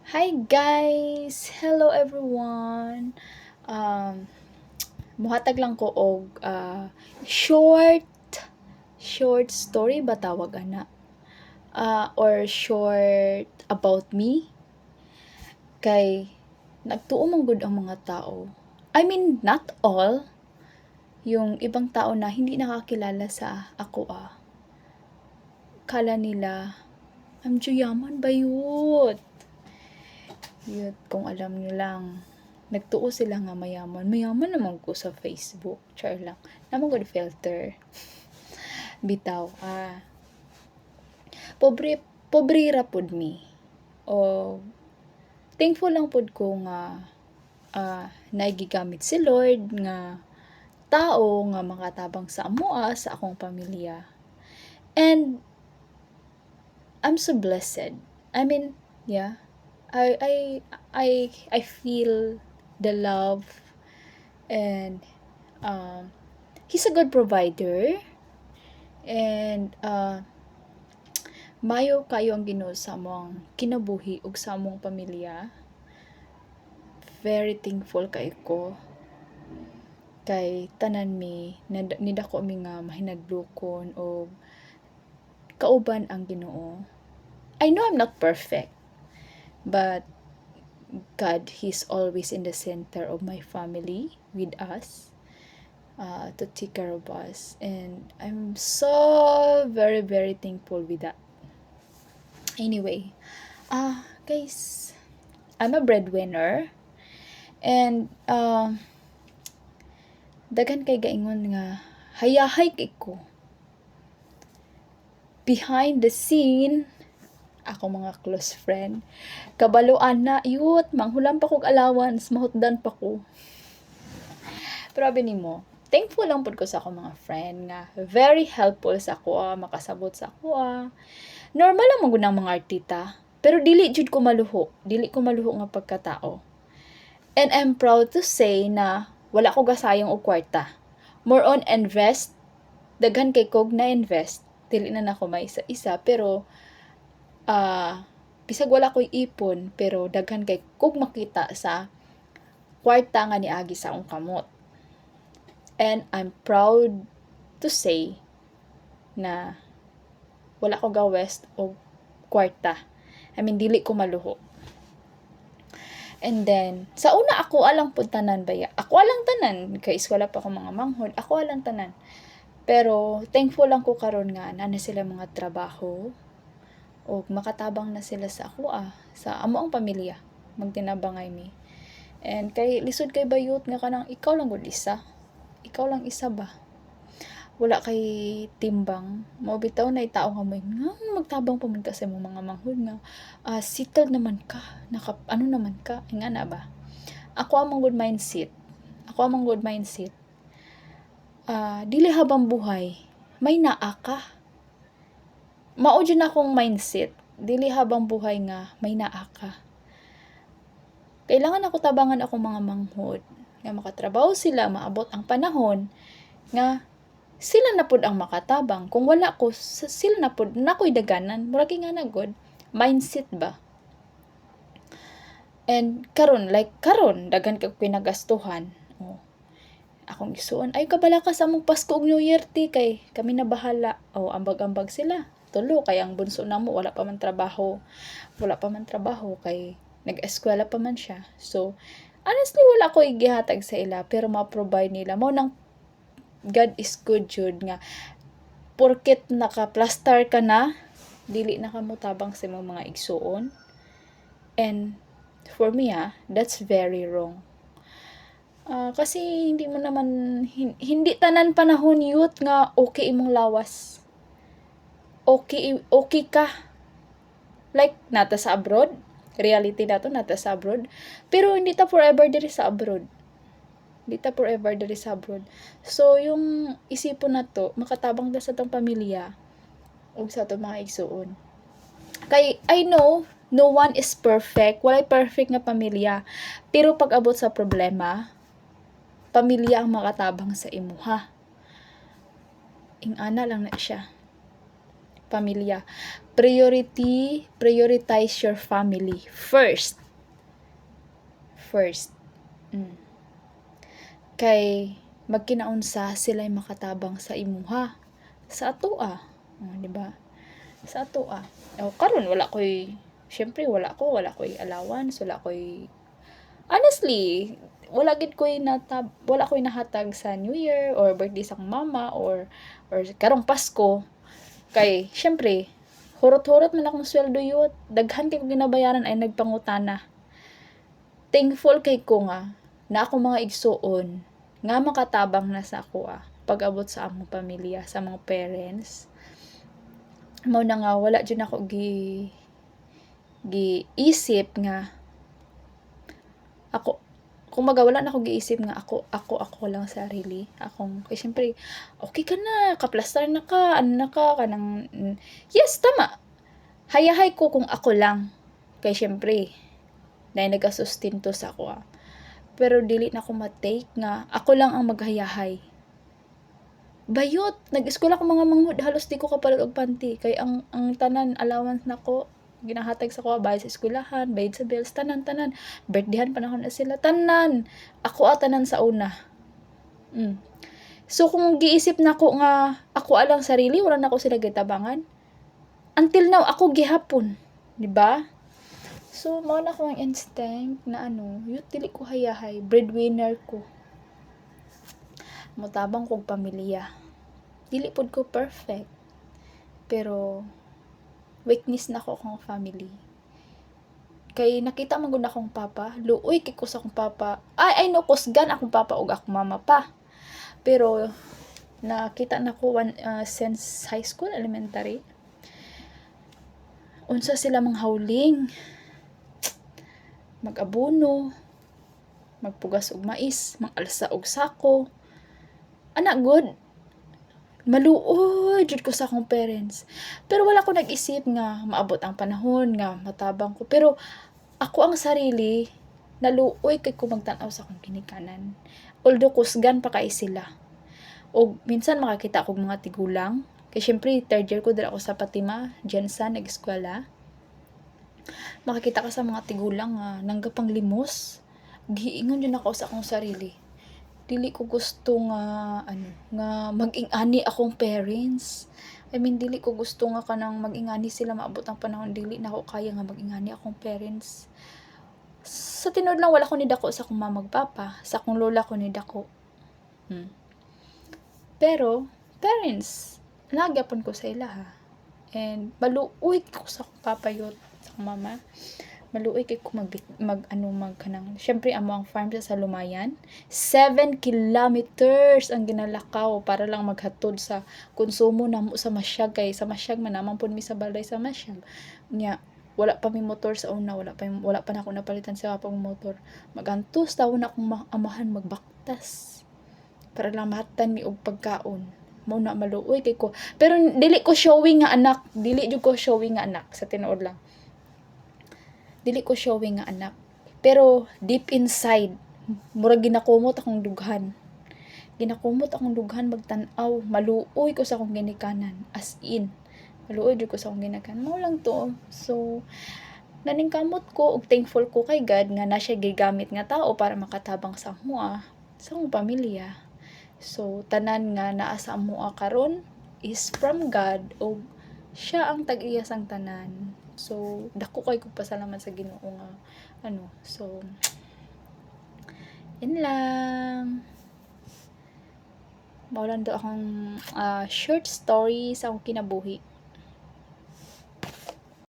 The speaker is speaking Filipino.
Hi guys! Hello everyone! Um, Muhatag lang ko og short story ba tawag ana? Or short about me kay nagtuo man gud ang mga tao. I mean, not all. Yung ibang tao na hindi nakakilala sa ako kala nila, I'm Juyaman bayut. Yun, kung alam nyo lang. Nagtuo sila nga mayaman. Mayaman naman ko sa Facebook. Char lang. Naman ko filter. Bitaw. Pobre ra pod mi. O, thankful lang pod ko nga naigigamit si Lord nga tao nga makatabang sa amoa sa akong pamilya. And I'm so blessed. I mean, yeah. I feel the love and he's a good provider and mayo kayo ang Ginoo sa among kinabuhi ug sa among pamilya. Very thankful kay ko kay tanan mi nidako mi nga mahinadlokon og kauban ang Ginoo. I know I'm not perfect, but God, He's always in the center of my family with us to take care of us. And I'm so very, very thankful with that. Anyway, guys, I'm a breadwinner. And daghan kay gaingon nga hayahay kay ko. Behind the scene, ako mga close friend, kabaluan na, yut, manghulam pa kog allowance, mahutdan pa ko. Pero abi nimo, thankful lang pud ko sa akong mga friend nga very helpful sa ako, makasabot sa ako. Normal lang magud ang mga artista, pero dili jud ko maluho. Dili ko maluho nga pagkatao. And I'm proud to say na wala ko gasayong og kwarta. More on invest, daghan kay kog na invest. Dili na nako may isa-isa, pero bisag wala ko'y ipon, pero daghan kay kog makita sa kwarta nga niagi sa akong kamot. And I'm proud to say na wala ko ga-west o kwarta. I mean, dili ko maluho. And then, sa una ako alang pud tanan baya. Ako alang tanan, kay eskwela pa ko mga manghod, ako alang tanan. Pero, thankful lang ko karon nga na sila mga trabaho o makatabang na sila sa ako sa amo ang pamilya. Magtinabangay mi. And kay lisod kay bayot nga kanang ikaw lang gud isa. Ikaw lang isa ba? Wala kay timbang. Mao bitaw na tao nga mo nga magtabang pa man ka sa imong mga manghod nga settled naman ka. Ano naman ka? Nga na ba? Ako among good mindset. Dili habang buhay may naa ka. Mao jud akong mindset. Dili habang buhay nga may naa ka. Kailangan ako tabangan akong mga manghod nga makatrabaho sila, maabot ang panahon nga sila na pud ang makatabang. Kung wala ko, sila na pud nakoy daganan. Murag nga na good mindset ba? And karon daghan kay pinagastuhan. Akong isuon ay kabala ka sa among Pasko ug New Year kay kami na bahala. Ambag-ambag sila. Tulo kay ang bunso namo wala pa man trabaho kay nag-eskwela pa man siya. So honestly wala ko gihatag sa ila, pero ma-provide nila mo nang God is good jud nga porket naka-plaster ka na dili na ka motabang sa imong mga igsuon. And for me that's very wrong. Kasi hindi mo naman hindi tanan panahon youth nga okay imong lawas. Okay ka. Like, nata sa abroad. Reality na to, nata sa abroad. Pero hindi ta forever diri sa abroad. So, yung isipon na to, makatabang ta sa tong pamilya o sa tong mga igsuon. Kay, I know, no one is perfect. Walay perfect nga pamilya. Pero pag abot sa problema, pamilya ang makatabang sa imuha. Ingana lang na siya. pamilya. Prioritize your family first. Mm. Kay magkinaunsa sila'y makatabang sa imuha. Sa atoa. Di ba? Sa atoa. Karon syempre wala ko'y allowance, honestly, wala ko'y nahatag sa New Year or birthday sa akong mama or karong Pasko. Kay syempre hurot-hurot man akong sweldo yut, daghan kay ko ginabayaran ay nagpangutana. Thankful kay ko nga na ako mga igsuon nga makatabang na sa ako pag-abot sa among pamilya, sa mga parents. Mao na nga wala jud ako giisip nga ako, wala na ako giisip nga ako lang sarili. Kay syempre, okay ka na, kaplastar na ka, kanang, yes, tama. Hayahay ko kung ako lang. Kay syempre, dahil nagasustinto sa ako Pero dili na ako matake nga, ako lang ang maghayahay. Bayot, nag-eskwela ko mga manghud, halos di ko kapalit og panty. Kay ang tanan allowance nako ginahatag sa ko bayad sa eskwelahan, bayad sa bills, tanan. Birthdayhan panahon na sila, tanan. Ako tanan sa una. So kung giisip nako nga ako alang sarili, wala na ako sila gitabangan. Until now ako gihapon, di ba? So mao na ko ang instinct na yut dili ko hayahay, breadwinner ko. Motabang kog pamilya. Dili pod ko perfect. Pero weakness na ko akong family. Kay nakita man gud akong papa, luoy kay ko sa akong papa. I know kusgan akong papa ug akong mama pa. Pero nakita na ko since high school, elementary. Unsa sila manghawling, mag-abono, magpugas og mais, mangalsa og sako. Anak good, maluoy jud ko sa akong parents. Pero wala ko nag-isip nga maabot ang panahon nga matabang ko. Pero ako ang sarili, naluoy kay ko magtan-aw sa akong ginikanan. Although kusgan pa kay sila. O minsan makakita akong mga tigulang. Kay syempre, third year ko dala ako sa Fatima, Jensen, nag-eskwela. Makakita ka sa mga tigulang nga nanggapang limos. Giingon yun ako sa akong sarili. Dili ko gusto nga mag-ingani akong parents. Dili ko gusto nga kanang mag-ingani sila maabot ang panahon, dili na ako kaya nga mag-ingani akong parents. Sa tinod lang wala ko ni dako sa akong mamag papa, sa akong lola ko ni dako. Pero parents, nagyapon ko sa ila And maluoy ko sa akong papa yun, sa akong mama. Maluoy kay ko syempre amo ang farm sa Lumayan. 7 kilometers ang ginalakaw para lang maghatod sa konsumo namo sa Masyag. Kay sa Masyag man naman pud mi sa balay sa Masyag. Nya wala pa mi motor sa una, wala pa na ako napalitan sa pang motor. Magantos tawon akong amahan magbaktas para lang mahatan mi og pagkaon. Mao na maluoy kay ko. Pero dili ko showing nga anak, sa tinuod lang. Dili ko showing nga anak. Pero deep inside, murag ginakumot akong dughan. Magtan-aw, maluoy ko sa akong ginikanan. As in, maluoy jud ko sa akong ginikanan. Mao lang to. So, naningkamot ko ug thankful ko kay God nga na siya gigamit nga tao para makatabang sa amoa, sa akong pamilya. So, tanan nga naa sa amoa karon is from God ug siya ang tag-iya sang tanan. So, dako kay ko pasalamat sa Ginoo nga So, yun lang. Maulan do akong short story sa akong kinabuhi.